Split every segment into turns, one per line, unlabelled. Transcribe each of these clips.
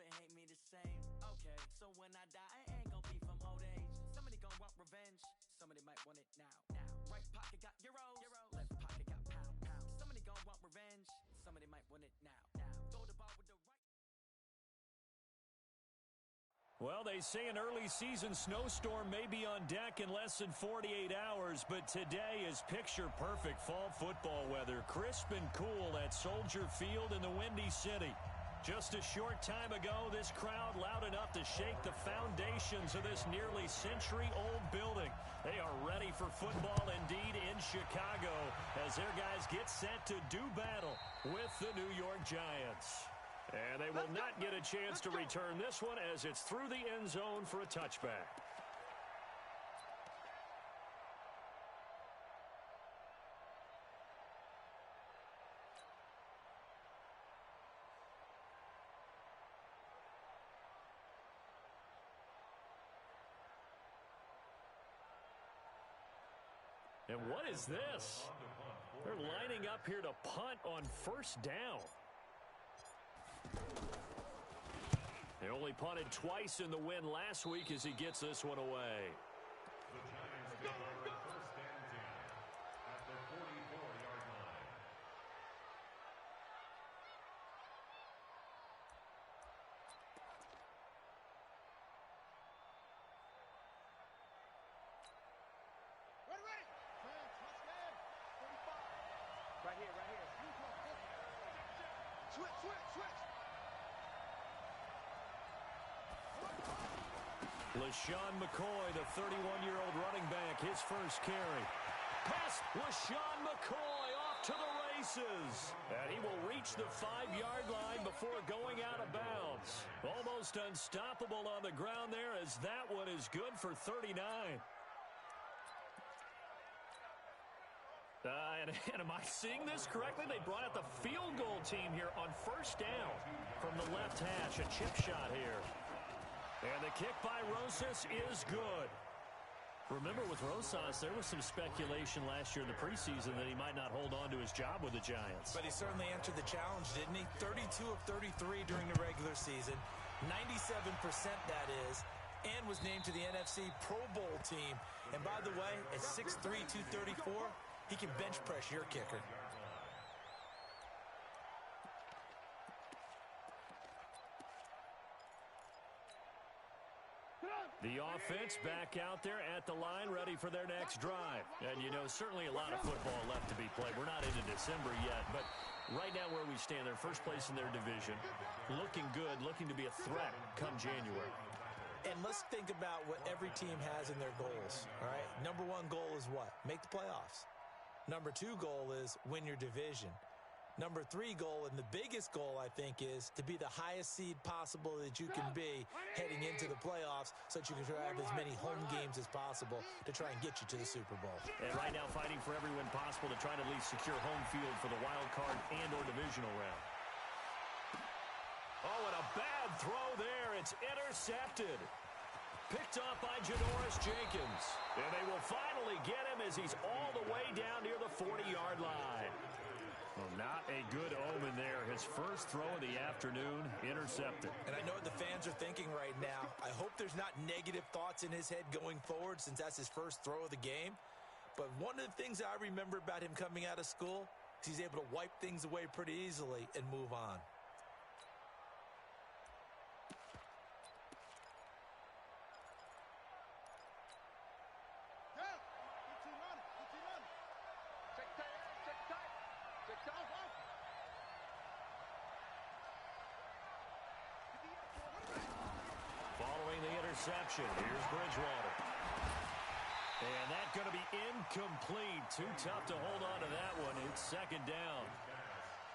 it hate me the same. Okay, so when I die, I ain't gonna be from old age. Somebody gonna want revenge, somebody might want it now. Right pocket got euros, left pocket got pounds. Somebody gonna want revenge, somebody might want it now. Throw the ball with the right.
Well, they say an early season snowstorm may be on deck in less than 48 hours, but today is picture-perfect fall football weather. Crisp and cool at Soldier Field in the Windy City. Just a short time ago, this crowd loud enough to shake the foundations of this nearly century-old building. They are ready for football indeed in Chicago as their guys get set to do battle with the New York Giants. And they will not get a chance to return this one as it's through the end zone for a touchback. And what is this? They're lining up here to punt on first down. They only punted twice in the win last week as he gets this one away.
The Giants get their first and 10 at the 44-yard line.
Ready. Touchdown. 45. Right here. Switch.
LaShawn McCoy, the 31-year-old running back, his first carry. Pass, LaShawn McCoy off to the races. And he will reach the 5-yard line before going out of bounds. Almost unstoppable on the ground there as that one is good for 39. And am I seeing this correctly? They brought out the field goal team here on first down from the left hash. A chip shot here. And the kick by Rosas is good. Remember, with Rosas, there was some speculation last year in the preseason that he might not hold on to his job with the Giants.
But he certainly answered the challenge, didn't he? 32 of 33 during the regular season, 97% that is, and was named to the NFC Pro Bowl team. And by the way, at 6'3", 234, he can bench press your kicker.
The offense back out there at the line, ready for their next drive. And, you know, certainly a lot of football left to be played. We're not into December yet, but right now where we stand, they're first place in their division. Looking good, looking to be a threat come January.
And let's think about what every team has in their goals, all right? Number one goal is what? Make the playoffs. Number two goal is win your division. Number three goal, and the biggest goal, I think, is to be the highest seed possible that you can be heading into the playoffs so that you can have as many home games as possible to try and get you to the Super Bowl.
And right now fighting for every win possible to try to at least secure home field for the wild card and or divisional round. Oh, and a bad throw there. It's intercepted. Picked off by Janoris Jenkins. And they will finally get him as he's all the way down near the 40-yard line. Well, not a good omen there. His first throw of the afternoon, intercepted.
And I know what the fans are thinking right now. I hope there's not negative thoughts in his head going forward since that's his first throw of the game. But one of the things I remember about him coming out of school is he's able to wipe things away pretty easily and move on.
Following the interception, here's Bridgewater. And that's going to be incomplete. Too tough to hold on to that one. It's second down.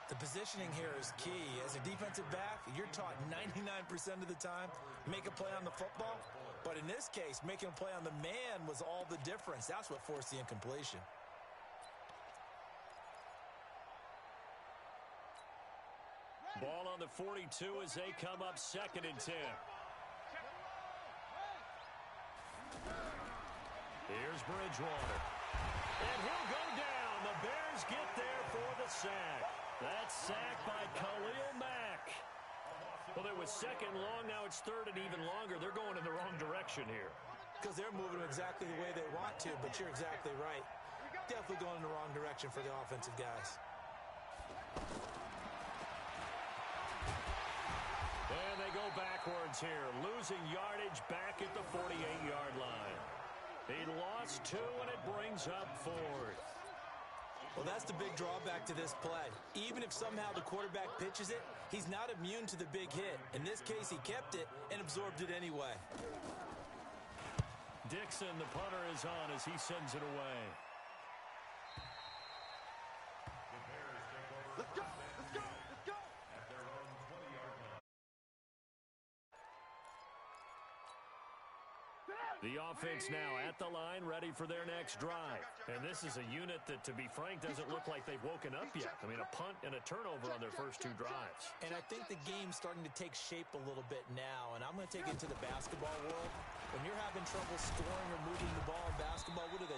The positioning here is key. As a defensive back, you're taught 99% of the time, make a play on the football. But in this case, making a play on the man was all the difference. That's what forced the incompletion.
Ball on the 42 as they come up second and 10. Here's Bridgewater. And he'll go down. The Bears get there for the sack. That's sacked by Khalil Mack. Well, there was was second and long. Now it's third and even longer. They're going in the wrong direction here.
Because they're moving exactly the way they want to, but you're exactly right. Definitely going in the wrong direction for the offensive guys.
And they go backwards here, losing yardage back at the 48-yard line. He lost 2, and it brings up 4th.
Well, that's the big drawback to this play. Even if somehow the quarterback pitches it, he's not immune to the big hit. In this case, he kept it and absorbed it anyway.
Dixon, the punter, is on as he sends it away.
Let's go! Let's go! Let's go!
At their own 20-yard line.
The offense now at the line, ready for their next drive. And this is a unit that, to be frank, doesn't look like they've woken up yet. I mean, a punt and a turnover on their first 2 drives.
And I think the game's starting to take shape a little bit now. And I'm going to take it to the basketball world. When you're having trouble scoring or moving the ball in basketball, what do?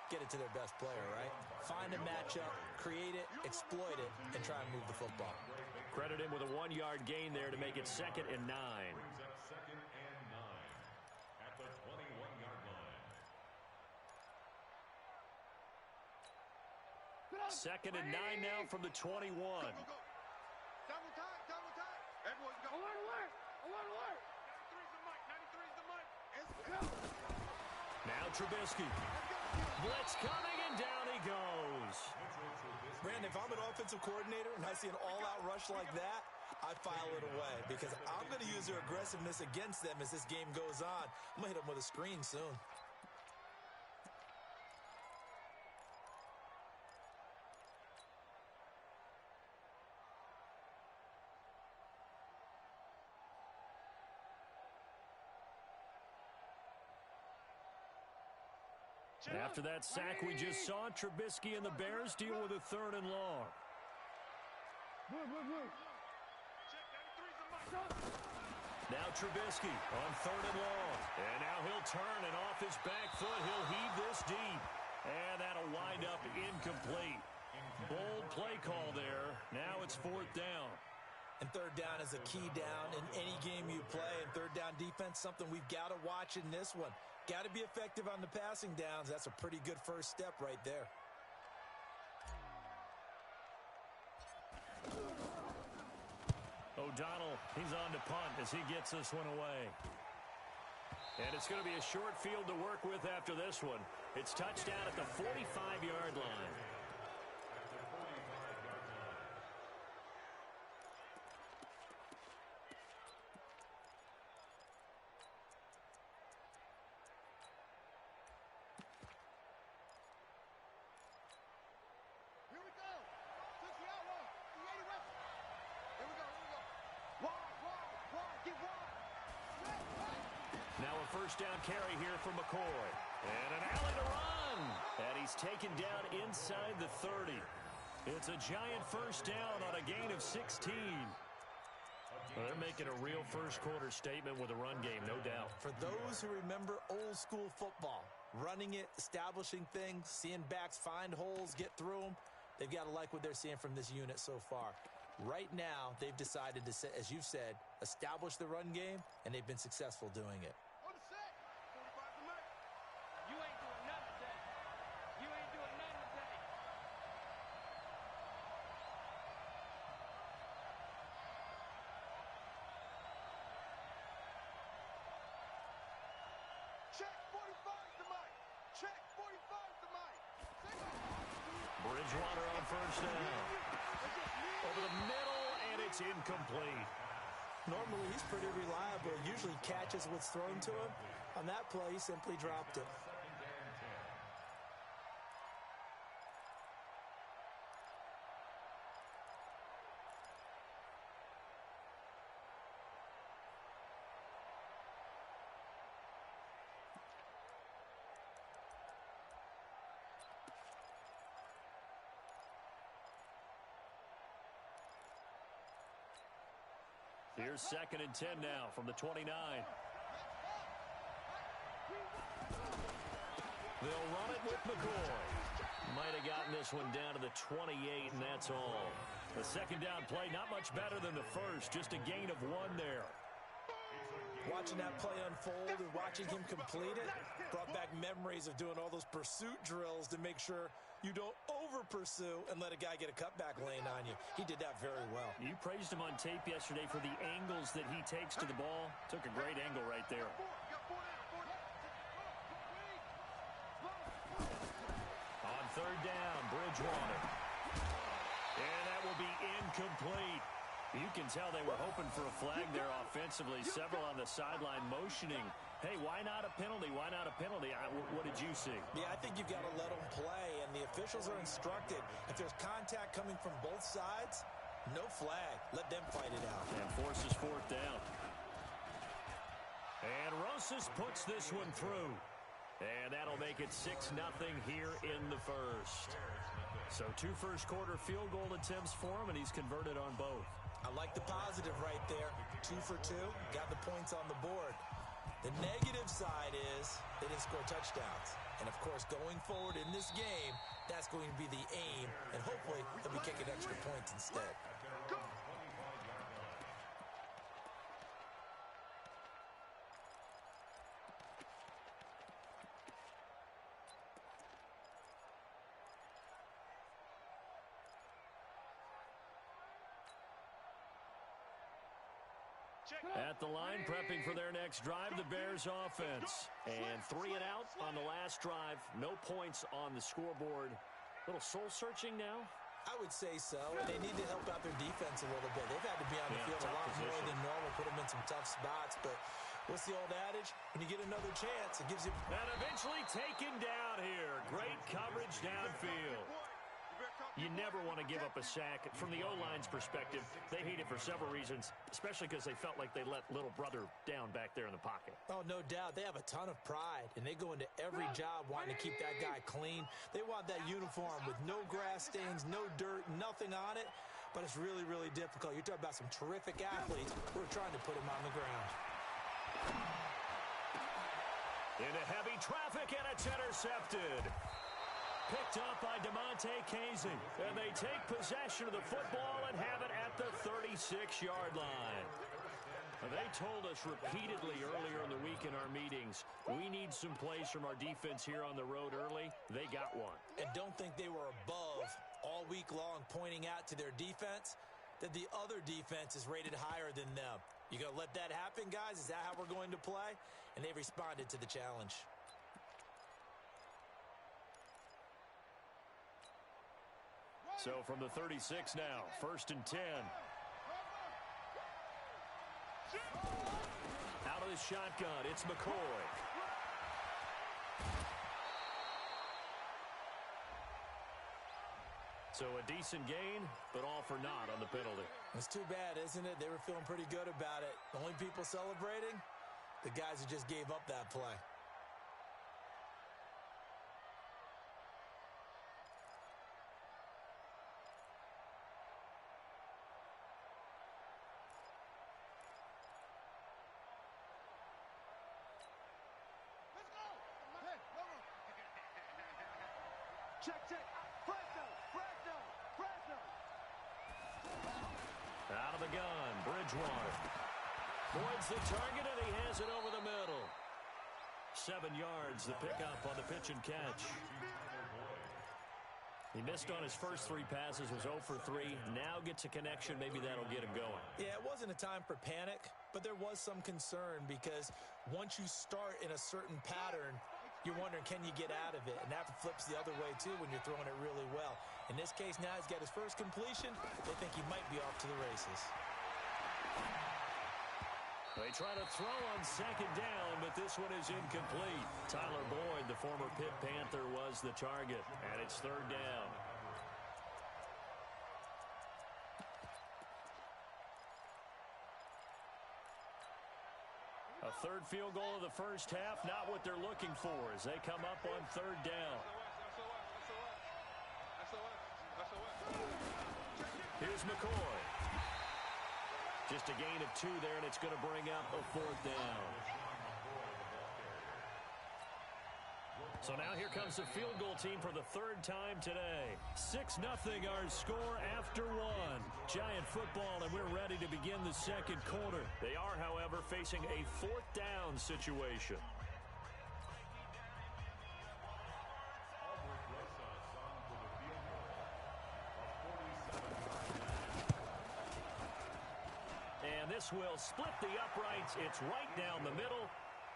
Get it to their best player, right? Find a matchup, create it, exploit it, and try and move the football.
Credit him with a 1-yard gain there to make it 2nd and 9.
Brings up 2nd and 9 at the 21-yard line.
2nd and 9 now from the 21.
Go, go, go. Double time, double time. Everyone's go. Alert, alert, alert, alert. 93's the mic, 93's the mic. Let's go.
Now Trubisky. Blitz coming, and down he goes.
Brandon, if I'm an offensive coordinator and I see an all-out rush like that, I file it away because I'm going to use their aggressiveness against them as this game goes on. I'm going to hit them with a screen soon.
After that sack we just saw, Trubisky and the Bears deal with a 3rd and long. Now Trubisky on 3rd and long. And now he'll turn, and off his back foot, he'll heave this deep. And that'll wind up incomplete. Bold play call there. Now it's 4th down.
And 3rd down is a key down in any game you play. And 3rd down defense, something we've got to watch in this one. Got to be effective on the passing downs. That's a pretty good first step right there.
O'Donnell, he's on to punt as he gets this one away. And it's going to be a short field to work with after this one. It's touchdown at the 45-yard line.
Here we go. 60 out one. The 80 west. Here we go. Here we go. Wide. Get wide.
Now a first down carry here from McCoy. And an alley to run. And he's taken down inside the 30. It's a giant first down on a gain of 16. Well, they're making a real first quarter statement with a run game, no doubt.
For those who remember old school football, running it, establishing things, seeing backs find holes, get through them, they've got to like what they're seeing from this unit so far. Right now, they've decided to, as you've said, establish the run game, and they've been successful doing it.
On the set. 45 to Mike. You ain't doing nothing today. You ain't doing nothing today. Check 45 to Mike. Check 45 to Mike.
Bridgewater on first down. Over the middle, and it's incomplete.
Normally, he's pretty reliable. Usually catches what's thrown to him. On that play, he simply dropped it.
Here's 2nd and 10 now from the 29. They'll run it with McCoy. Might have gotten this one down to the 28, and that's all. The second down play, not much better than the first, just a gain of 1 there.
Watching that play unfold and watching him complete it brought back memories of doing all those pursuit drills to make sure you don't over-pursue and let a guy get a cutback lane on you. He did that very well.
You praised him on tape yesterday for the angles that he takes to the ball. Took a great angle right there. On third down, Bridgewater. And that will be incomplete. You can tell they were hoping for a flag there offensively. Several on the sideline motioning. Hey, why not a penalty? Why not a penalty? What did you see?
Yeah, I think you've got to let them play, and the officials are instructed. If there's contact coming from both sides, no flag. Let them fight it out.
And forces fourth down. And Rosas puts this one through. And that'll make it 6-0 here in the first. So 2 first-quarter field goal attempts for him, and he's converted on both.
I like the positive right there. 2 for 2. Got the points on the board. The negative side is they didn't score touchdowns. And, of course, going forward in this game, that's going to be the aim. And hopefully they'll be kicking extra points instead.
At the line, prepping for their next drive, the Bears offense. And 3 and out on the last drive. No points on the scoreboard. A little soul-searching now?
I would say so, and they need to help out their defense a little bit. They've had to be on the field a lot more than normal, put them in some tough spots. But what's the old adage? When you get another chance, it gives you...
And eventually taken down here. Great coverage downfield. You never want to give up a sack. From the O-line's perspective, they hate it for several reasons, especially because they felt like they let little brother down back there in the pocket.
Oh, no doubt. They have a ton of pride, and they go into every job wanting to keep that guy clean. They want that uniform with no grass stains, no dirt, nothing on it, but it's really, really difficult. You're talking about some terrific athletes who are trying to put him on the ground.
Into heavy traffic, and it's intercepted. Picked up by DeMonte Casey. And they take possession of the football and have it at the 36-yard line. They told us repeatedly earlier in the week in our meetings, we need some plays from our defense here on the road early. They got one.
And don't think they were above all week long pointing out to their defense that the other defense is rated higher than them. You going to let that happen, guys? Is that how we're going to play? And they responded to the challenge.
So from the 36 now, 1st and 10. Out of the shotgun, it's McCoy. So a decent gain, but all for naught on the penalty.
It's too bad, isn't it? They were feeling pretty good about it. The only people celebrating, the guys who just gave up that play.
Check. Fresno.
Out of the gun, Bridgewater. Voids the target, and he has it over the middle. 7 yards, the pickup on the pitch and catch. He missed on his first 3 passes, was 0 for 3. Now gets a connection. Maybe that'll get him going.
Yeah, it wasn't a time for panic, but there was some concern because once you start in a certain pattern, you're wondering, can you get out of it? And that flips the other way, too, when you're throwing it really well. In this case, now he's got his first completion. They think he might be off to the races.
They try to throw on 2nd down, but this one is incomplete. Tyler Boyd, the former Pitt Panther, was the target, and it's 3rd down. A 3rd field goal of the first half, not what they're looking for as they come up on 3rd down. Here's McCoy. Just a gain of 2 there, and it's going to bring up a 4th down. So now here comes the field goal team for the third time today. 6-0 our score after one. Giant football, and we're ready to begin the second quarter. They are, however, facing a fourth down situation. And this will split the uprights. It's right down the middle.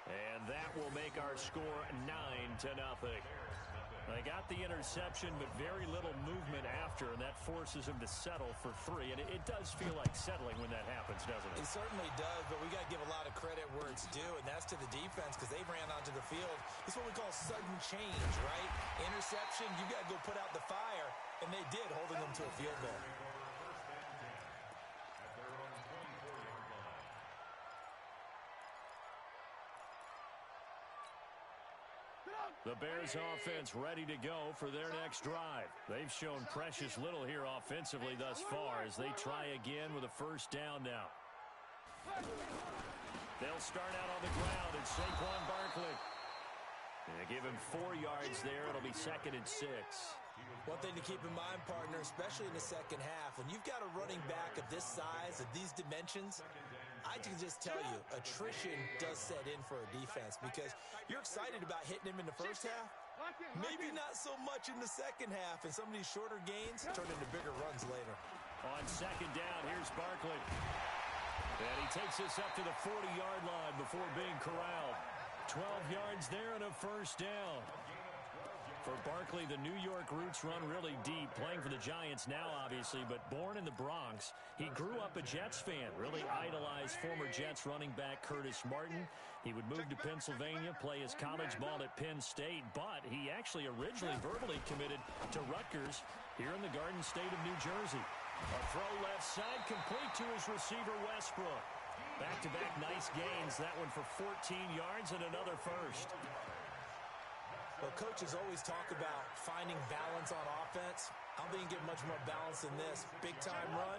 And that will make our score 9-0. They got the interception, but very little movement after, and that forces them to settle for 3. And it does feel like settling when that happens, doesn't it?
It certainly does, but we got to give a lot of credit where it's due, and that's to the defense because they ran onto the field. It's what we call sudden change, right? Interception, you got to go put out the fire, and they did, holding them to a field goal.
The Bears offense ready to go for their next drive. They've shown precious little here offensively thus far as they try again with a first down now. They'll start out on the ground and Saquon Barkley. And they give him 4 yards there. It'll be 2nd and 6.
One thing to keep in mind, partner, especially in the second half, when you've got a running back of this size, of these dimensions, I can just tell you, attrition does set in for a defense because you're excited about hitting him in the first half. Maybe not so much in the second half, and some of these shorter gains turn into bigger runs later.
On second down, here's Barkley. And he takes this up to the 40-yard line before being corralled. 12 yards there and a first down. For Barkley, the New York roots run really deep, playing for the Giants now, obviously, but born in the Bronx. He grew up a Jets fan, really idolized former Jets running back Curtis Martin. He would move to Pennsylvania, play his college ball at Penn State, but he actually originally verbally committed to Rutgers here in the Garden State of New Jersey. A throw left side, complete to his receiver, Westbrook. Back-to-back nice gains, that one for 14 yards and another first.
Well, coaches always talk about finding balance on offense. I don't think you get much more balance than this. Big-time run,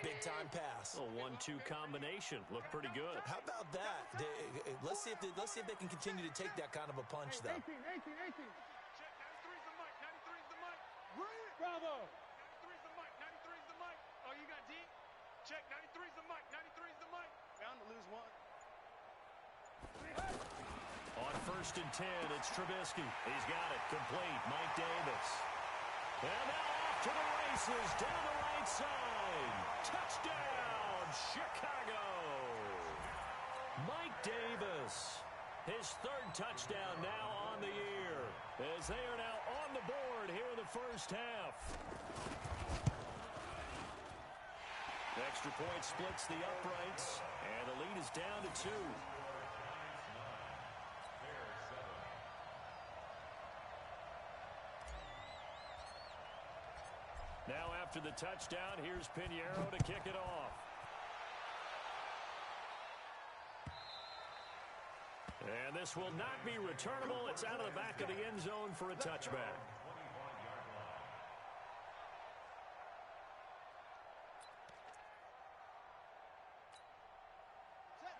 big-time pass.
A 1-2 combination. Looked pretty good.
How about that? Let's see if they can continue to take that kind of a punch, though.
18. Check, 93's the mic. 93's the mic. Bravo. 93's the mic. 93's the mic. Oh, you got D? Check, 93's the mic. 93's the mic. Bound to lose one.
On 1st and 10, it's Trubisky. He's got it. Complete. Mike Davis. And now off to the races. Down the right side. Touchdown, Chicago. Mike Davis. His 3rd touchdown now on the year. As they are now on the board here in the first half. The extra point splits the uprights. And the lead is down to 2. Now after the touchdown, here's Pinheiro to kick it off. And this will not be returnable. It's out of the back of the end zone for a touchback.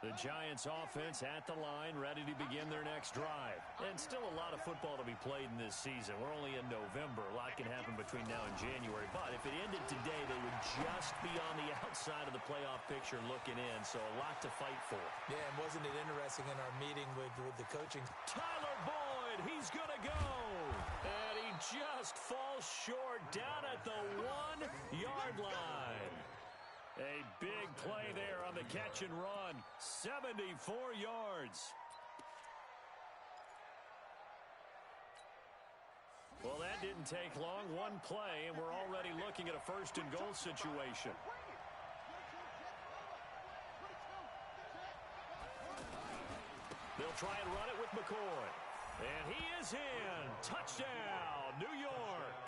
The Giants offense at the line, ready to begin their next drive. And still a lot of football to be played in this season. We're only in November. A lot can happen between now and January. But if it ended today, they would just be on the outside of the playoff picture looking in. So a lot to fight for.
Yeah, and wasn't it interesting in our meeting with the coaching?
Tyler Boyd, he's going to go. And he just falls short down at the 1-yard line. A big play there on the catch and run. 74 yards. Well, that didn't take long. One play, and we're already looking at a 1st and goal situation. They'll try and run it with McCoy. And he is in. Touchdown, New York.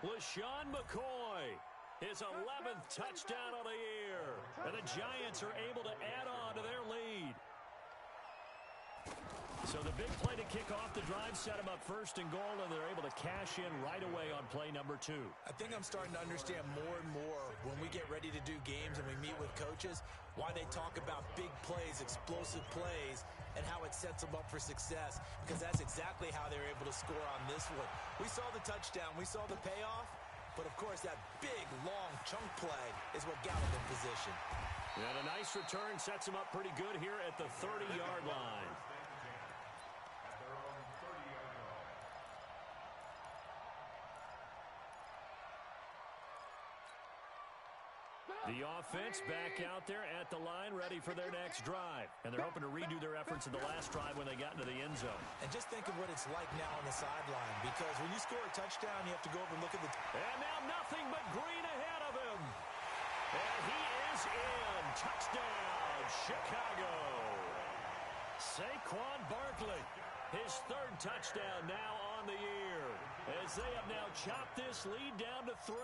LaShawn McCoy. His 11th touchdown of the year. And the Giants are able to add on to their lead. So the big play to kick off the drive set them up first and goal, and they're able to cash in right away on play number 2.
I think I'm starting to understand more and more when we get ready to do games and we meet with coaches, why they talk about big plays, explosive plays, and how it sets them up for success, because that's exactly how they're able to score on this one. We saw the touchdown. We saw the payoff. But, of course, that big, long chunk play is what got them in position.
And a nice return sets them up pretty good here at the 30-yard line.
At their own 30-yard line.
The offense back out there at the line, ready for their next drive. And they're hoping to redo their efforts in the last drive when they got into the end zone.
And just think of what it's like now on the sideline, because when you score a touchdown, you have to go over and look at the...
And now nothing but green ahead of him. And he is in. Touchdown, Chicago. Saquon Barkley, his 3rd touchdown now on the year, as they have now chopped this lead down to 3.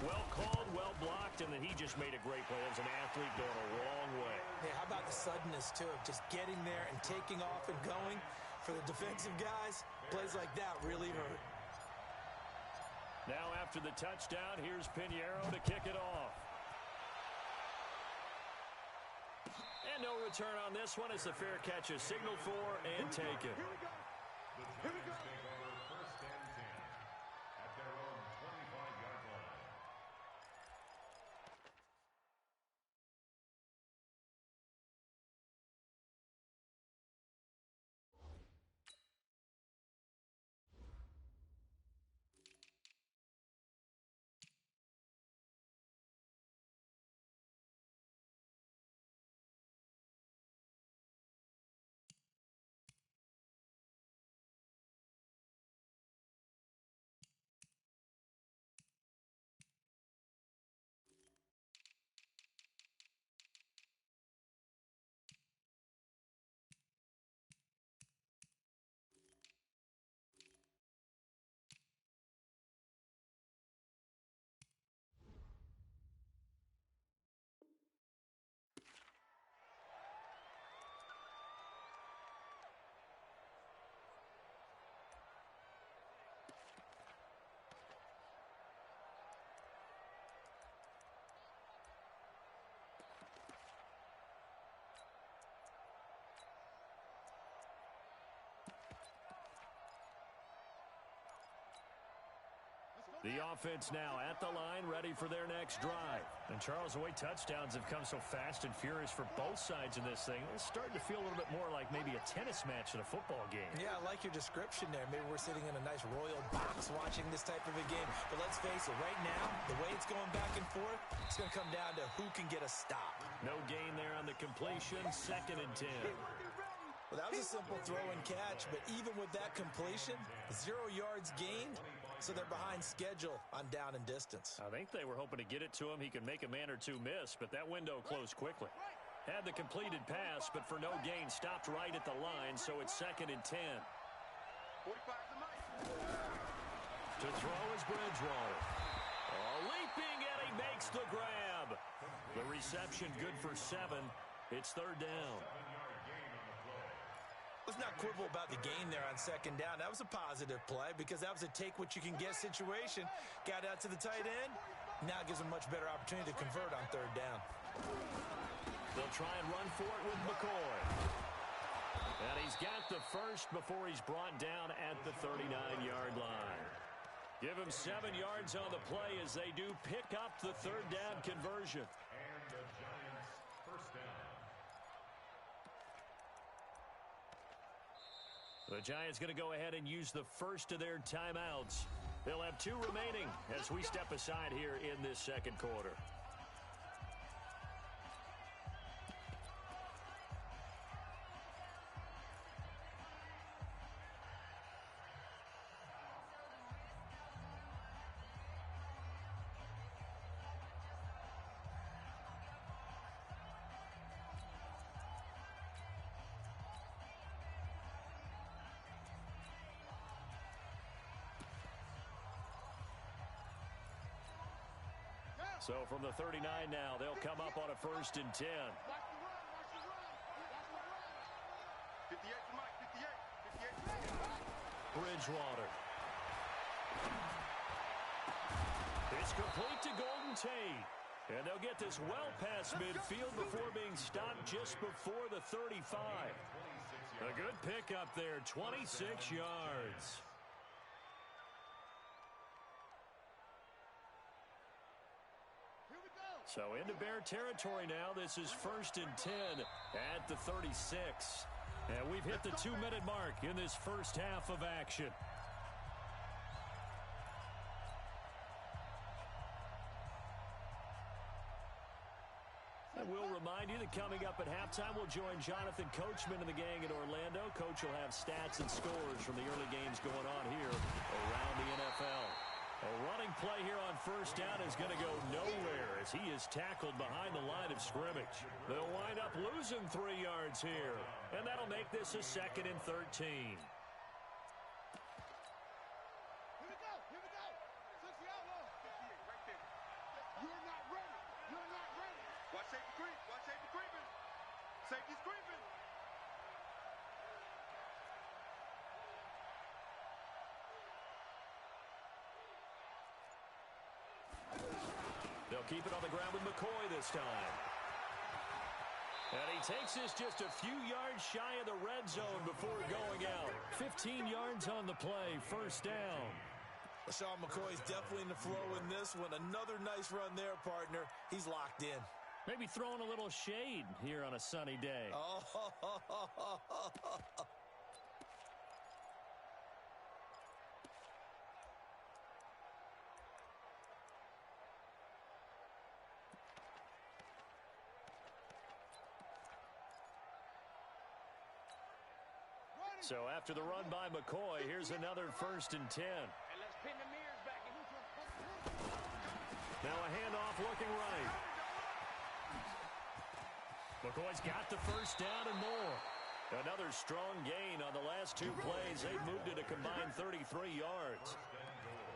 Well called, well blocked, and then he just made a great play. As an athlete going a long way.
Hey, how about the suddenness, too, of just getting there and taking off and going? For the defensive guys, plays like that really hurt.
Now after the touchdown, here's Pinheiro to kick it off. And no return on this one as the fair catch is signaled for and taken.
The Giants take over 1st and 10 at their own 25-yard line.
The offense now at the line, ready for their next drive. And Charles, the way touchdowns have come so fast and furious for both sides in this thing, it's starting to feel a little bit more like maybe a tennis match in a football game.
Yeah, I like your description there. Maybe we're sitting in a nice royal box watching this type of a game. But let's face it, right now, the way it's going back and forth, it's going to come down to who can get a stop.
No gain there on the completion, 2nd and 10.
Well, that was a simple throw and catch, but even with that completion, 0 yards gained, so they're behind schedule on down and distance.
I think they were hoping to get it to him. He could make a man or two miss, but that window closed quickly. Had the completed pass, but for no gain, stopped right at the line, so it's 2nd and 10. To throw is Bridgewater. Leaping, and he makes the grab. The reception good for 7. It's 3rd down.
Let's not quibble about the gain there on 2nd down. That was a positive play because that was a take-what-you-can-get situation. Got out to the tight end. Now it gives them a much better opportunity to convert on 3rd down.
They'll try and run for it with McCoy. And he's got the first before he's brought down at the 39-yard line. Give him 7 yards on the play as they do pick up the 3rd down conversion.
And the Giants' 1st down.
The Giants going to go ahead and use the first of their timeouts. They'll have 2 remaining as we step aside here in this 2nd quarter. So from the 39 now, they'll come up on a 1st and 10.
58 to Mike.
Bridgewater. It's complete to Golden Tate. And they'll get this well past midfield before being stopped just before the 35. A good pickup there, 26 yards. So into Bear territory now. This is 1st and 10 at the 36. And we've hit the 2-minute mark in this first half of action. And we'll remind you that coming up at halftime, we'll join Jonathan Coachman and the gang in Orlando. Coach will have stats and scores from the early games going on here around the NFL. A running play here on first down is going to go nowhere as he is tackled behind the line of scrimmage. They'll wind up losing 3 yards here, and that'll make this a 2nd and 13.
Here we go. Such the outlaw. Right there. You're not ready. Watch safety creep. Safety's creeping.
They'll keep it on the ground with McCoy this time. And he takes this just a few yards shy of the red zone before going out. 15 yards on the play, first down.
LaShawn McCoy's definitely in the flow in this one. Another nice run there, partner. He's locked in.
Maybe throwing a little shade here on a sunny day.
Oh,
So after the run by McCoy, here's another 1st and 10.
And let's pin the mirrors back.
Now a handoff looking right. McCoy's got the first down and more. Another strong gain on the last 2 plays. They've moved it a combined 33 yards.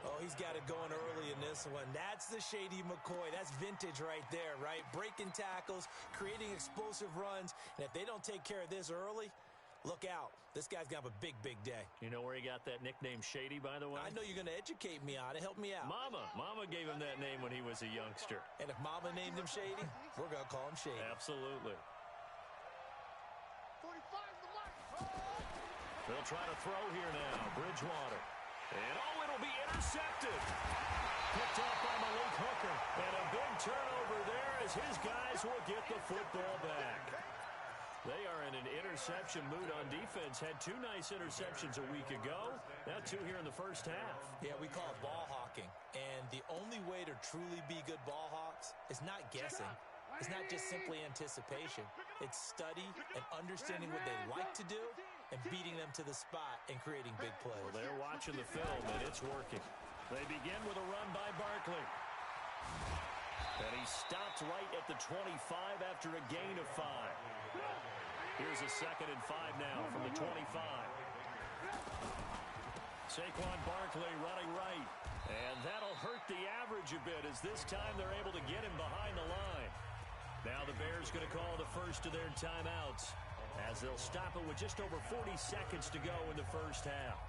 Oh, he's got it going early in this one. That's the shady McCoy. That's vintage right there, right? Breaking tackles, creating explosive runs. And if they don't take care of this early, look out. This guy's going to have a big, big day.
You know where he got that nickname Shady, by the way?
I know you're going to educate me on it. Help me out.
Mama gave him that name when he was a youngster.
And if Mama named him Shady, we're going to call him Shady.
Absolutely.
45 the mark.
They'll try to throw here now. Bridgewater. And it'll be intercepted. Picked off by Malik Hooker. And a big turnover there as his guys will get the football back. They are in an interception mood on defense. Had 2 nice interceptions a week ago. Now 2 here in the first half.
Yeah, we call it ball hawking. And the only way to truly be good ball hawks is not guessing. It's not just simply anticipation. It's study and understanding what they like to do and beating them to the spot and creating big plays.
Well, they're watching the film, and it's working. They begin with a run by Barkley. And he stopped right at the 25 after a gain of 5. Here's a 2nd and 5 now from the 25. Saquon Barkley running right. And that'll hurt the average a bit as this time they're able to get him behind the line. Now the Bears going to call the first of their timeouts as they'll stop it with just over 40 seconds to go in the first half.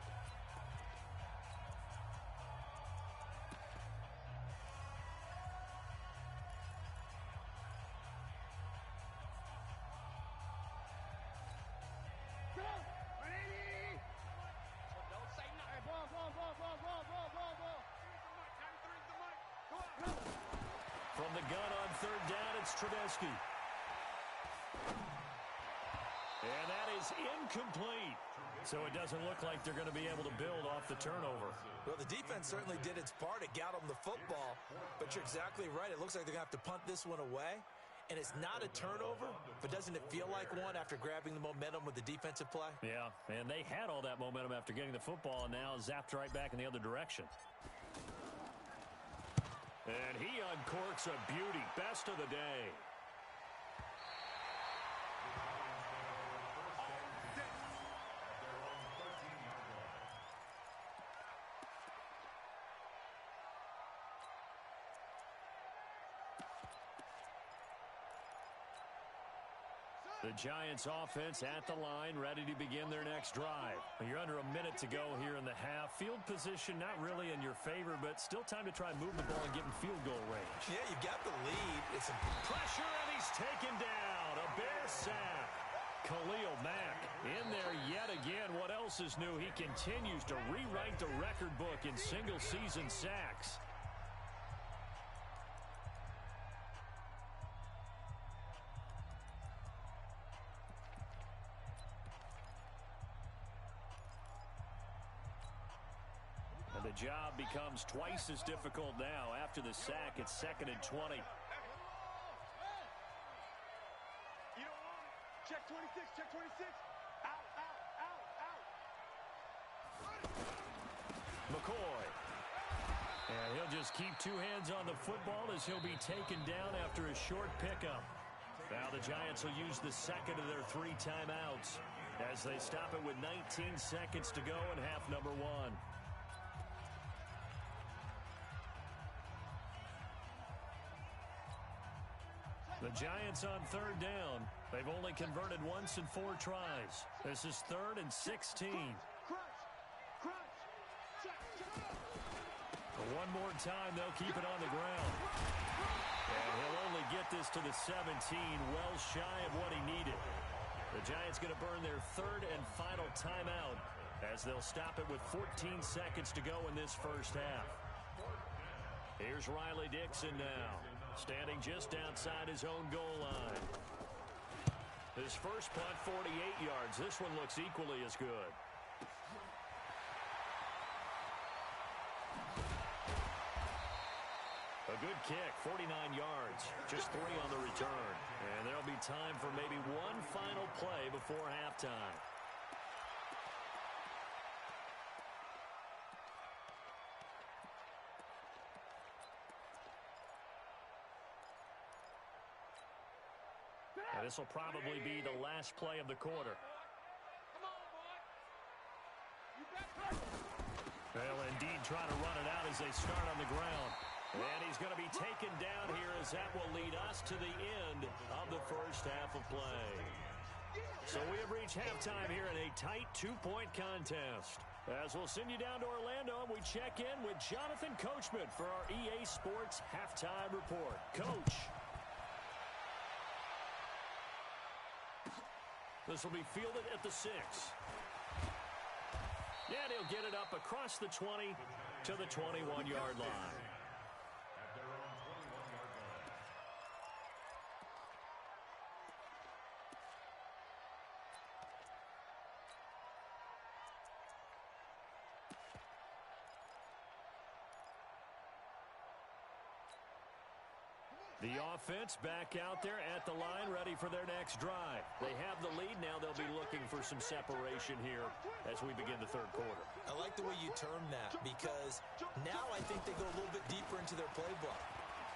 From the gun on 3rd down, it's Trubisky. And that is incomplete. So it doesn't look like they're going to be able to build off the turnover.
Well, the defense certainly did its part. It got them the football. But you're exactly right. It looks like they're going to have to punt this one away. And it's not a turnover, but doesn't it feel like one after grabbing the momentum with the defensive play?
Yeah, and they had all that momentum after getting the football and now zapped right back in the other direction. And he uncorks a beauty. Best of the day. The Giants offense at the line, ready to begin their next drive. You're under a minute to go here in the half. Field position not really in your favor, but still time to try and move the ball and get in field goal range.
Yeah, you've got the lead. It's a
pressure, and he's taken down. A Bear sack. Khalil Mack in there yet again. What else is new? He continues to rewrite the record book in single-season sacks. And the job becomes twice as difficult now. After the sack, it's 2nd and 20.
Check 26, check 26. Out, out, out, out.
McCoy. And he'll just keep two hands on the football as he'll be taken down after a short pickup. Now the Giants will use the second of their 3 timeouts as they stop it with 19 seconds to go in half number 1. The Giants on 3rd down. They've only converted once in 4 tries. This is 3rd and 16. One more time, they'll keep it on the ground. And he'll only get this to the 17, well shy of what he needed. The Giants going to burn their 3rd and final timeout as they'll stop it with 14 seconds to go in this first half. Here's Riley Dixon now, standing just outside his own goal line. His first punt, 48 yards. This one looks equally as good. A good kick, 49 yards, just 3 on the return. And there'll be time for maybe one final play before halftime. And this will probably be the last play of the quarter. They'll indeed try to run it out as they start on the ground. And he's going to be taken down here as that will lead us to the end of the first half of play. So we have reached halftime here in a tight 2-point contest. As we'll send you down to Orlando, and we check in with Jonathan Coachman for our EA Sports Halftime Report. Coach. This will be fielded at the 6. And he'll get it up across the 20 to the 21-yard line.
At their own 21-yard line.
The offense back out there at the line, ready for their next drive. They have the lead. Now they'll be looking for some separation here as we begin the third quarter.
I like the way you term that, because now I think they go a little bit deeper into their playbook.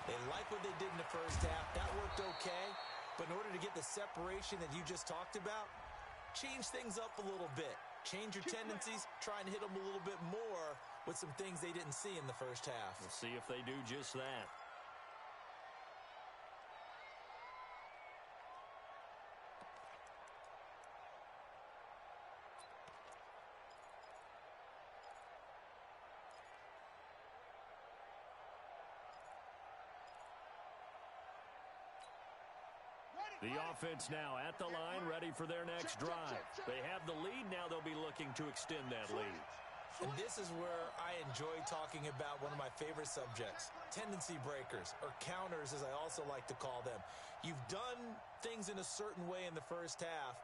They like what they did in the first half. That worked okay. But in order to get the separation that you just talked about, change things up a little bit. Change your tendencies, try and hit them a little bit more with some things they didn't see in the first half.
We'll see if they do just that. The offense now at the line, ready for their next drive. They have the lead. Now they'll be looking to extend that lead.
And this is where I enjoy talking about one of my favorite subjects, tendency breakers, or counters as I also like to call them. You've done things in a certain way in the first half,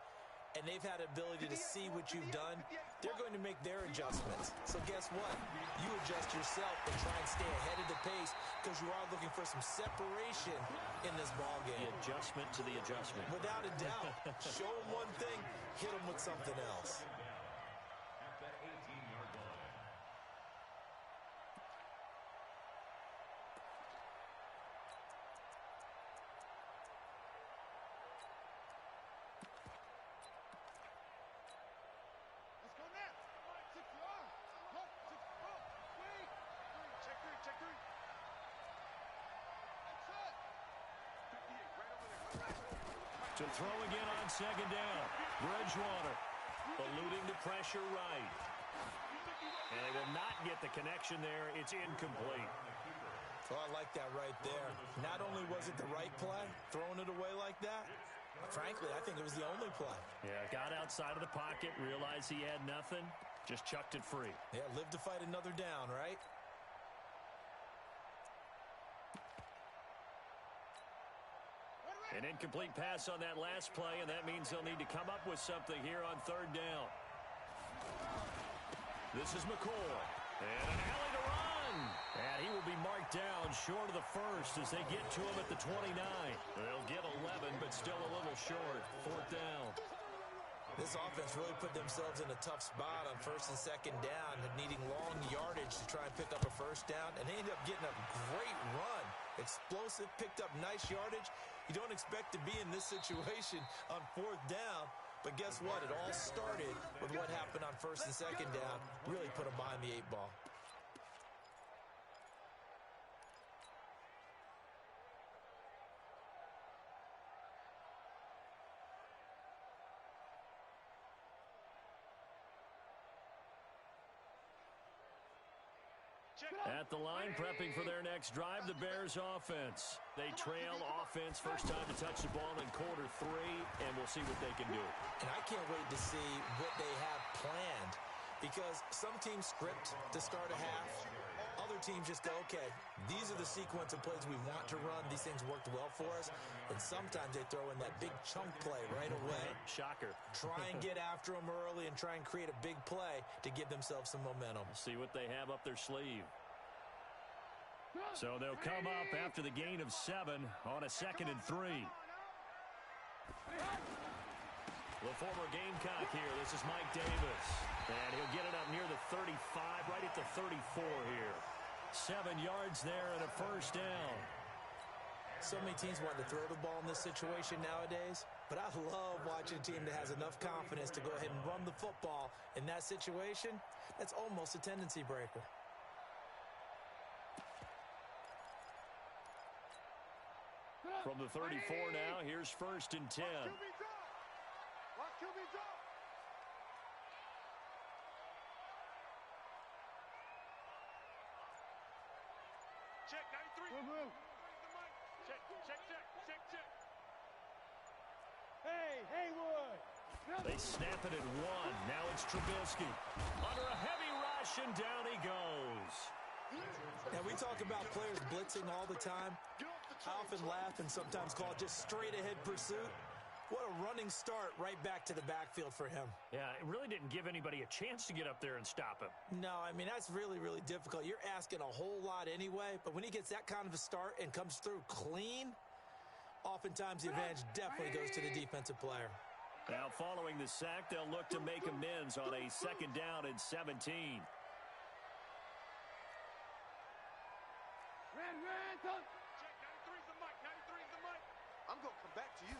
and they've had the ability to see what you've done. They're going to make their adjustments. So guess what? You adjust yourself and try and stay ahead of the pace, because you are looking for some separation in this ballgame.
The adjustment to the adjustment.
Without a doubt. Show them one thing, hit them with something else.
At the 18-yard line.
Let's go now. 6 yards. Check three, check three.
To throw again on second down. Bridgewater eluding the pressure right. And they will not get the connection there. It's incomplete.
Oh, I like that right there. Not only was it the right play, throwing it away like that, frankly, I think it was the only play.
Yeah, got outside of the pocket, realized he had nothing, just chucked it free.
Yeah, live to fight another down, right?
An incomplete pass on that last play, and that means they'll need to come up with something here on third down. This is McCoy. And an alley to run. And he will be marked down short of the first as they get to him at the 29. They'll get 11, but still a little short. Fourth down.
This offense really put themselves in a tough spot on first and second down, needing long yardage to try and pick up a first down, and they ended up getting a great run. Explosive, picked up nice yardage. You don't expect to be in this situation on fourth down, but guess what? It all started with what happened on first and second down. Really put them behind the 8 ball.
At the line, prepping for their next drive, the Bears offense. They trail offense, first time to touch the ball in quarter 3, and we'll see what they can do.
And I can't wait to see what they have planned, because some teams script to start a half. Other teams just go, okay, these are the sequence of plays we want to run. These things worked well for us. And sometimes they throw in that big chunk play right away.
Shocker.
Try and get after them early and try and create a big play to give themselves some momentum.
See what they have up their sleeve. So they'll come up after the gain of 7 on a 2nd and 3. The former Gamecock here. This is Mike Davis. And he'll get it up near the 35, right at the 34 here. 7 yards there and a first down.
So many teams want to throw the ball in this situation nowadays, but I love watching a team that has enough confidence to go ahead and run the football in that situation. That's almost a tendency breaker.
From the 34 now, here's first and 10.
Watch QB drop. Check, 93. Check. Hey, Haywood.
They snap it at 1. Now it's Trubisky. Under a heavy rush, and down he goes.
Now, we talk about players blitzing all the time. I often laugh and sometimes call it just straight-ahead pursuit. What a running start right back to the backfield for him.
Yeah, it really didn't give anybody a chance to get up there and stop him.
No, I mean, that's really, really difficult. You're asking a whole lot anyway, but when he gets that kind of a start and comes through clean, oftentimes the advantage definitely goes to the defensive player.
Now, following the sack, they'll look to make amends on a 2nd down and 17.
Check, 93's the mic. 93's the mic. I'm going to come back to you.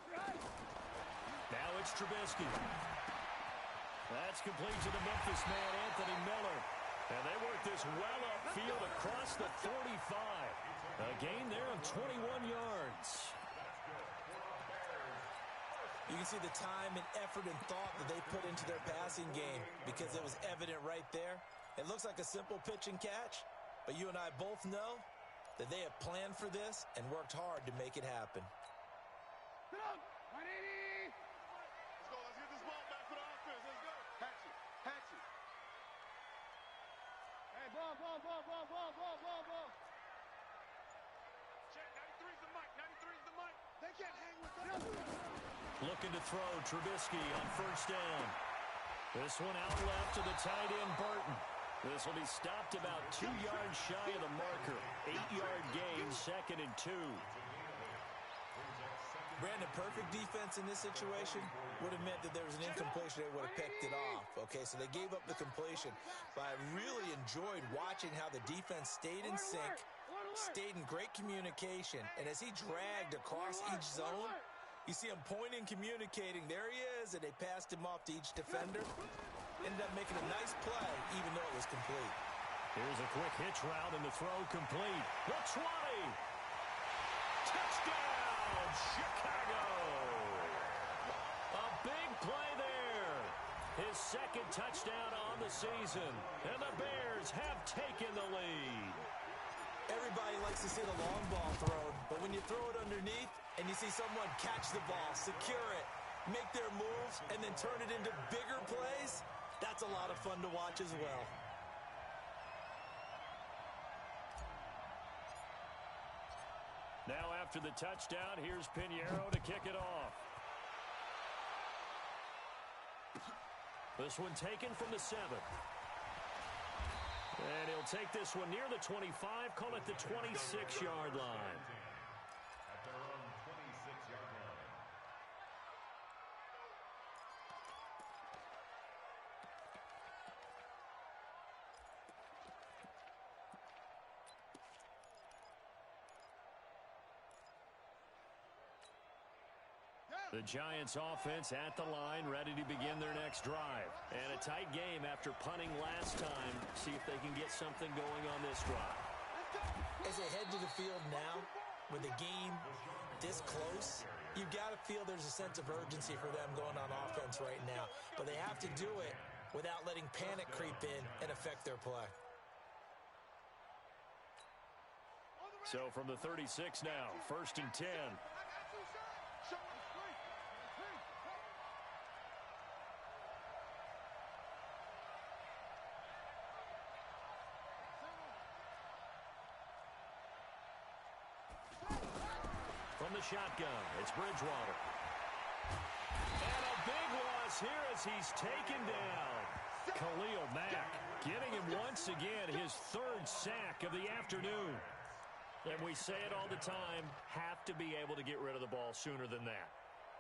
Now it's Trubisky. That's complete to the Memphis man, Anthony Miller. And they work this well upfield across the 45. A gain there of 21 yards.
You can see the time and effort and thought that they put into their passing game because it was evident right there. It looks like a simple pitch and catch, but you and I both know that they have planned for this and worked hard to make it happen.
Let's go. Let's get this ball back for the offense. Let's go. Hatchet. Hey, ball. Check, 93's the mic. 93's the mic. They can't hang with that.
Looking to throw Trubisky on first down. This one out left to the tight end, Burton. This will be stopped about 2 yards shy of the marker. 8-yard gain, 2nd and 2.
Brandon, perfect defense in this situation would have meant that there was an incompletion. They would have picked it off. Okay, so they gave up the completion. But I really enjoyed watching how the defense stayed in sync, stayed in great communication. And as he dragged across each zone, you see him pointing, communicating. There he is, and they passed him off to each defender. Ended up making a nice play, even though it was complete.
Here's a quick hitch route, and the throw complete. The 20. Touchdown, Chicago. his second touchdown on the season. And the Bears have taken the lead.
Everybody likes to see the long ball thrown, but when you throw it underneath and you see someone catch the ball, secure it, make their moves, and then turn it into bigger plays, that's a lot of fun to watch as well.
Now after the touchdown, here's Pinheiro to kick it off. This one taken from the 7. And he'll take this one near the 25, call it the 26-yard line.
At their own 26-yard line.
The Giants offense at the line, ready to begin their next drive. And a tight game after punting last time. See if they can get something going on this drive.
As they head to the field now, with the game this close, you've got to feel there's a sense of urgency for them going on offense right now. But they have to do it without letting panic creep in and affect their play.
So from the 36 now, 1st and 10. From the shotgun, it's Bridgewater. And a big loss here as he's taken down. Khalil Mack getting him once again, his 3rd sack of the afternoon. And we say it all the time, have to be able to get rid of the ball sooner than that.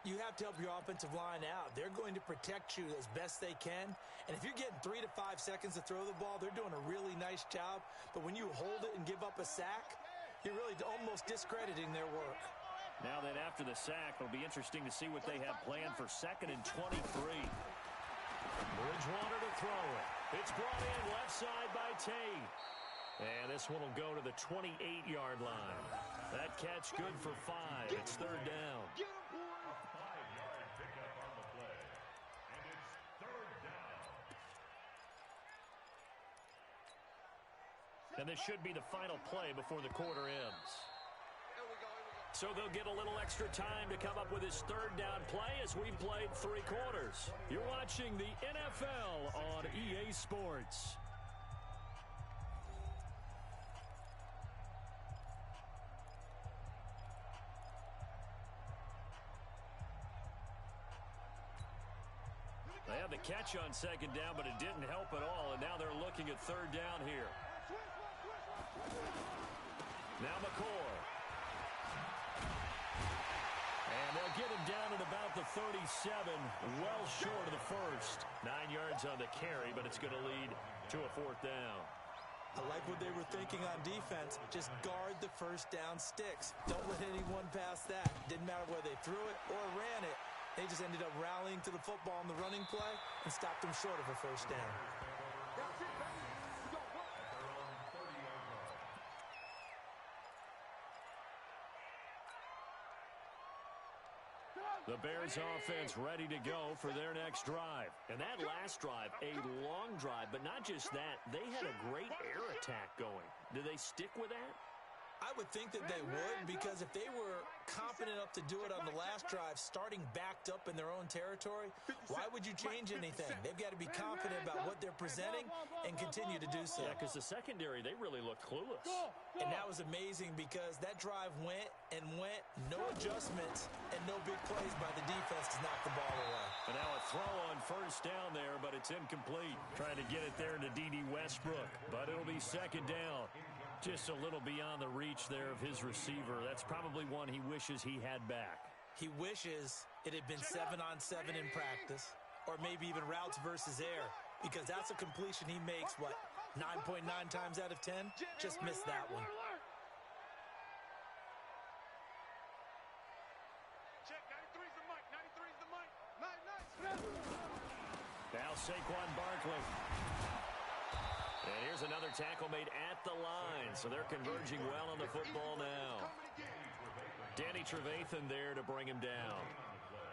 You have to help your offensive line out. They're going to protect you as best they can. And if you're getting 3 to 5 seconds to throw the ball, they're doing a really nice job. But when you hold it and give up a sack, you're really almost discrediting their work.
Now then, after the sack, it'll be interesting to see what they have planned for 2nd and 23. Bridgewater to throw it. It's brought in left side by Tate. And this one will go to the 28-yard line. That catch good for 5. It's 3rd down.
A 5-yard pickup on the play. And it's 3rd down.
And this should be the final play before the quarter ends. So they'll get a little extra time to come up with his 3rd down play as we've played 3 quarters. You're watching the NFL on EA Sports. They had the catch on 2nd down, but it didn't help at all, and now they're looking at 3rd down here. Now McCord. And they'll get him down at about the 37, well short of the 1st. 9 yards on the carry, but it's going to lead to a 4th down.
I like what they were thinking on defense. Just guard the 1st down sticks. Don't let anyone pass that. Didn't matter whether they threw it or ran it. They just ended up rallying to the football on the running play and stopped them short of a 1st down.
The Bears offense ready to go for their next drive. And that last drive, a long drive, but not just that. They had a great air attack going. Do they stick with that?
I would think that they would, because if they were confident enough to do it on the last drive, starting backed up in their own territory, why would you change anything? They've got to be confident about what they're presenting and continue to do so.
Yeah, because the secondary, they really looked clueless.
And that was amazing because that drive went and went, no adjustments, and no big plays by the defense to knock the ball away.
And now a throw on 1st down there, but it's incomplete. Trying to get it there to D.D. Westbrook, but it'll be 2nd down. Just a little beyond the reach there of his receiver. That's probably one he wishes he had back.
He wishes it had been 7-on-7 in practice, or maybe even routes versus air, because that's a completion he makes, 9.9 times out of 10? Just missed that one.
Check, 93's the mic, 93's the mic.
Now Saquon Barkley. And here's another tackle made at the line, so they're converging well on the football now. Danny Trevathan there to bring him down.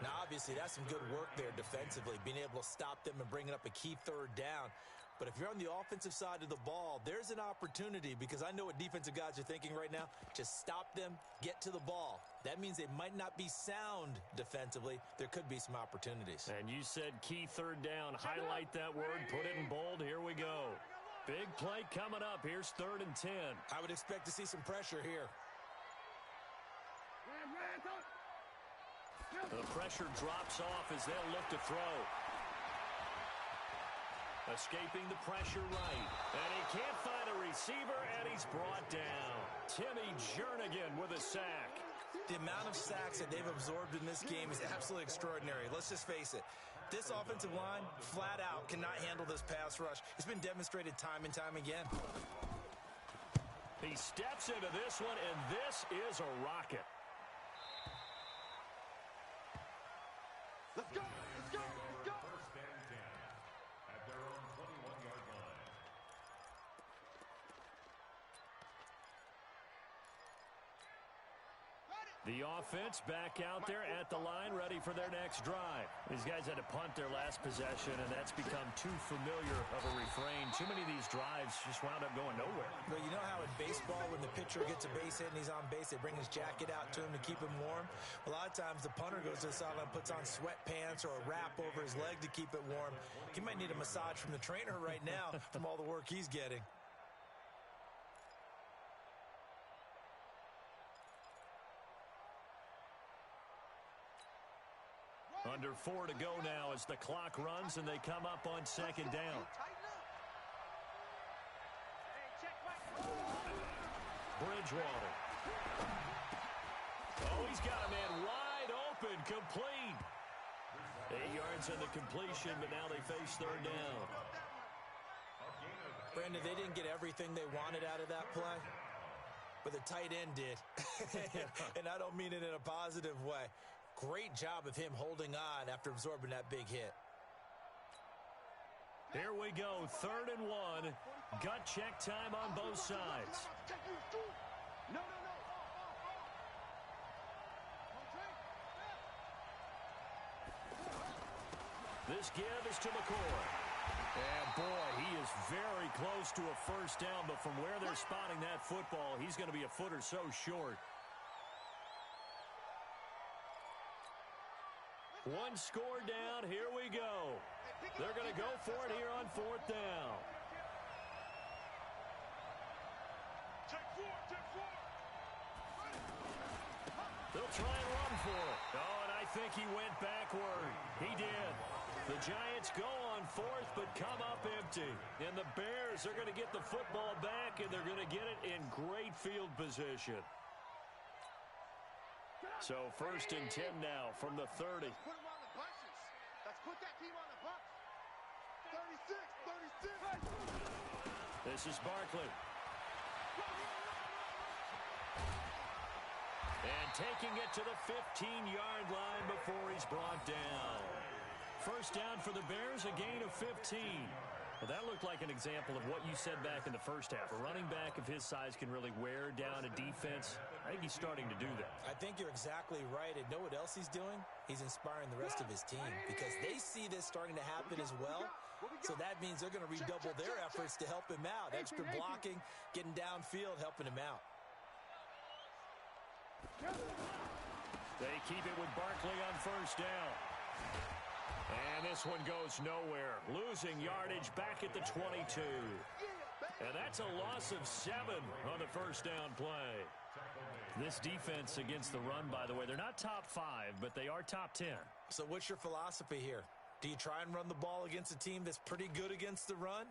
Now, obviously, that's some good work there defensively, being able to stop them and bringing up a key third down. But if you're on the offensive side of the ball, there's an opportunity, because I know what defensive guys are thinking right now. Just stop them, get to the ball. That means they might not be sound defensively. There could be some opportunities.
And you said key third down. Highlight that word, put it in bold. Here we go. Big play coming up. Here's 3rd and 10.
I would expect to see some pressure here.
The pressure drops off as they'll look to throw. Escaping the pressure right. And he can't find a receiver, and he's brought down. Timmy Jernigan with a sack.
The amount of sacks that they've absorbed in this game is absolutely extraordinary. Let's just face it. This offensive line, flat out, cannot handle this pass rush. It's been demonstrated time and time again.
He steps into this one, and this is a rocket.
Let's go! Let's go! Let's go!
1st and 10 at their own 21-yard line.
The offense back out there at the line, ready for their next drive. These guys had to punt their last possession, and that's become too familiar of a refrain. Too many of these drives just wound up going nowhere.
But you know how in baseball, when the pitcher gets a base hit and he's on base, they bring his jacket out to him to keep him warm? A lot of times the punter goes to the sideline, puts on sweatpants or a wrap over his leg to keep it warm. He might need a massage from the trainer right now from all the work he's getting.
Under 4 to go now as the clock runs and they come up on 2nd down. Bridgewater. Oh, he's got a man wide open, complete. 8 yards on the completion, but now they face 3rd down.
Brandon, they didn't get everything they wanted out of that play, but the tight end did. And I don't mean it in a positive way. Great job of him holding on after absorbing that big hit.
Here we go, 3rd and 1. Gut check time on both sides. This give is to McCoy. And boy, he is very close to a 1st down, but from where they're spotting that football, he's going to be a foot or so short. One score down. Here we go. They're going to go for it here on 4th down. They'll try and run for it. Oh, and I think he went backward. He did. The Giants go on 4th, but come up empty. And the Bears are going to get the football back, and they're going to get it in great field position. So 1st and 10 now from the 30.
Put him on the bunches. Let's put that team on the bus. 36.
This is Barkley. And taking it to the 15-yard line before he's brought down. 1st down for the Bears, a gain of 15. Well, that looked like an example of what you said back in the 1st half. A running back of his size can really wear down a defense. I think he's starting to do that.
I think you're exactly right. And know what else he's doing? He's inspiring the rest of his team because they see this starting to happen as well. So that means they're going to redouble their efforts to help him out. Extra blocking, getting downfield, helping him out.
They keep it with Barkley on 1st down. And this one goes nowhere. Losing yardage back at the 22. And that's a loss of 7 on the 1st down play. This defense against the run, by the way, they're not top 5, but they are top 10.
So what's your philosophy here? Do you try and run the ball against a team that's pretty good against the run?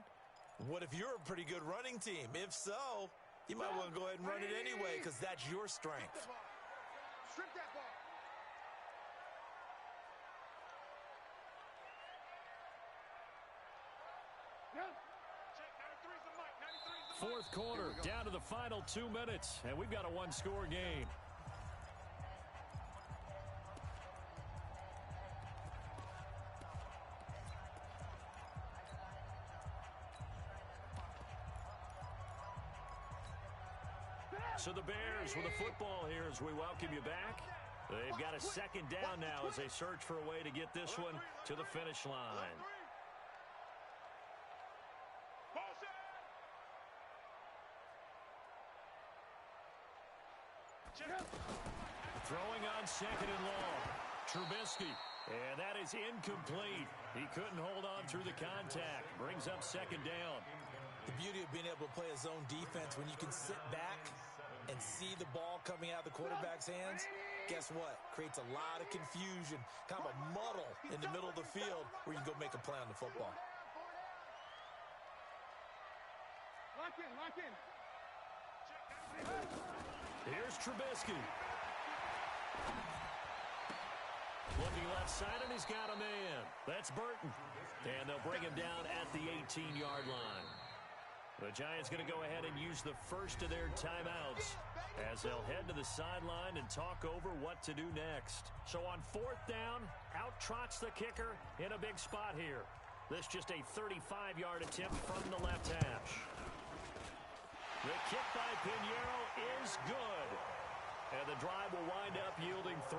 What if you're a pretty good running team? If so, you might want to go ahead and run it anyway because that's your strength.
Strip that ball.
4th quarter, down to the final 2 minutes, and we've got a 1-score game. So the Bears with the football here as we welcome you back. They've got a second down now as they search for a way to get this one to the finish line. Throwing on second and long. Trubisky. And that is incomplete. He couldn't hold on through the contact. Brings up second down.
The beauty of being able to play a zone defense when you can sit back and see the ball coming out of the quarterback's hands, guess what? Creates a lot of confusion, kind of a muddle in the middle of the field where you can go make a play on the football.
Lock in.
Here's Trubisky. Looking left side, and he's got a man. That's Burton. And they'll bring him down at the 18-yard line. The Giants going to go ahead and use the first of their timeouts as they'll head to the sideline and talk over what to do next. So on fourth down, out trots the kicker in a big spot here. This just a 35-yard attempt from the left hash. The kick by Pinheiro is good. And the drive will wind up yielding 3.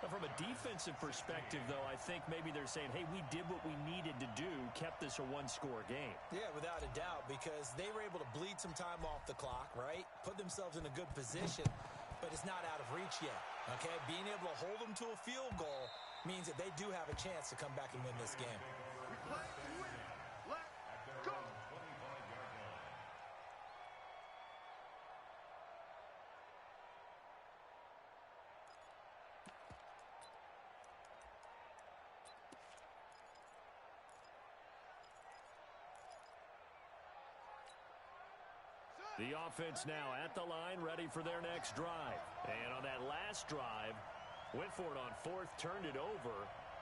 From a defensive perspective, though, I think maybe they're saying, hey, we did what we needed to do, kept this a one-score game.
Yeah, without a doubt, because they were able to bleed some time off the clock, right? Put themselves in a good position, but it's not out of reach yet, okay? Being able to hold them to a field goal means that they do have a chance to come back and win this game.
The offense now at the line, ready for their next drive. And on that last drive, went for it on fourth, turned it over.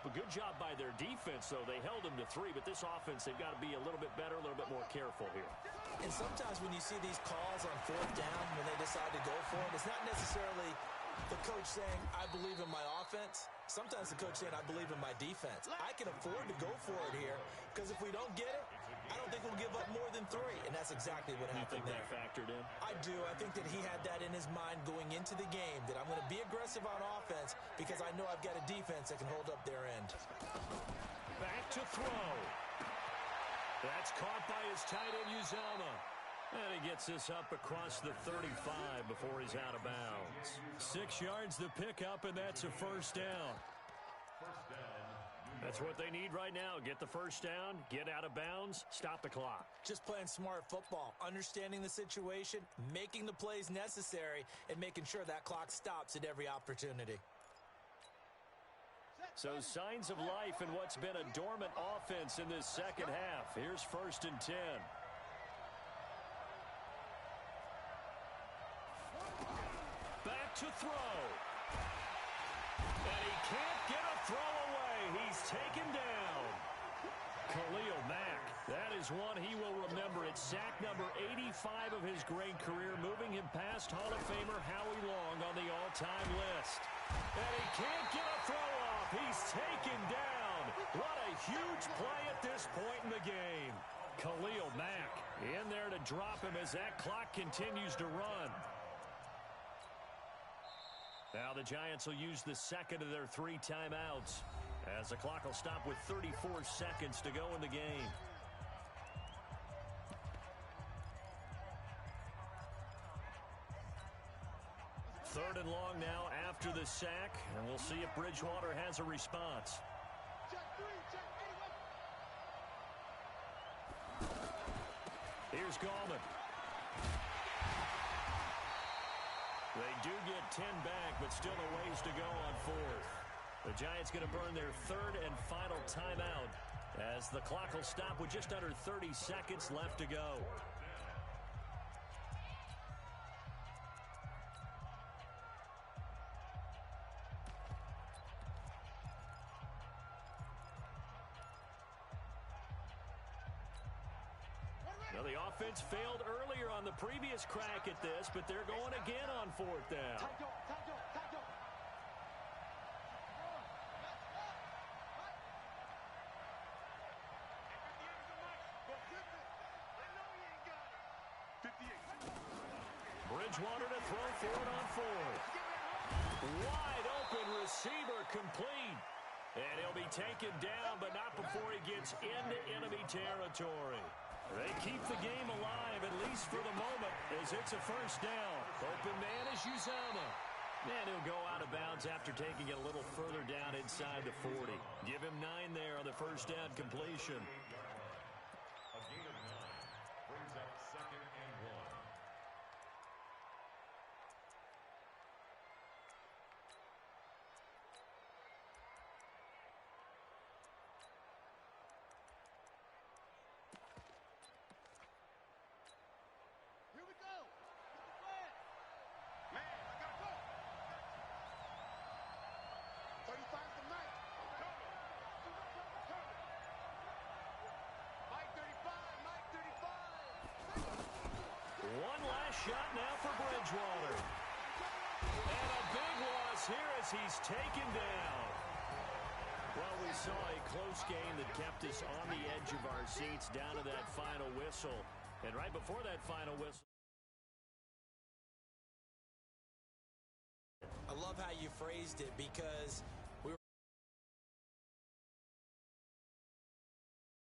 But good job by their defense, though. They held them to 3, but this offense, they've got to be a little bit better, a little bit more careful here.
And sometimes when you see these calls on fourth down, when they decide to go for it, it's not necessarily the coach saying, I believe in my offense. Sometimes the coach saying, I believe in my defense. I can afford to go for it here, because if we don't get it, I don't think we'll give up more than 3, and that's exactly what happened there.
You think that factored in?
I do. I think that he had that in his mind going into the game, that I'm going to be aggressive on offense because I know I've got a defense that can hold up their end.
Back to throw. That's caught by his tight end, Uzomah. And he gets this up across the 35 before he's out of bounds. 6 yards the pickup, and that's a first down. That's what they need right now. Get the first down, get out of bounds, stop the clock.
Just playing smart football, understanding the situation, making the plays necessary, and making sure that clock stops at every opportunity.
So signs of life in what's been a dormant offense in this second half. Here's 1st and 10. Back to throw. And he can't get a throw away. He's taken down. Khalil Mack. That is one he will remember. It's sack number 85 of his great career, moving him past Hall of Famer Howie Long on the all-time list. And he can't get a throw off. He's taken down. What a huge play at this point in the game. Khalil Mack in there to drop him as that clock continues to run. Now the Giants will use the second of their 3 timeouts as the clock will stop with 34 seconds to go in the game. Third and long now after the sack, and we'll see if Bridgewater has a response. Here's Gallman. They do get 10 back, but still a ways to go on fourth. The Giants going to burn their 3rd and final timeout as the clock will stop with just under 30 seconds left to go. Now the offense failed earlier on the previous crack at this, but they're going again on 4th down. Bridgewater to throw for it on 4th. Wide open receiver complete. And he'll be taken down, but not before he gets into enemy territory. They keep the game alive, at least for the moment, as it's a first down. Open man is Uzama. And he'll go out of bounds after taking it a little further down inside the 40. Give him 9 there on the first down completion.
A gain of 9 brings up 2nd and 1.
Here we go. Get the flag. Man, I got to go. 35's the night. Mike 35, Mike 35.
One last shot now for Bridgewater. And a big loss here as he's taken down. Well, we saw a close game that kept us on the edge of our seats down to that final whistle. And right before that final whistle,
I love how you phrased it, because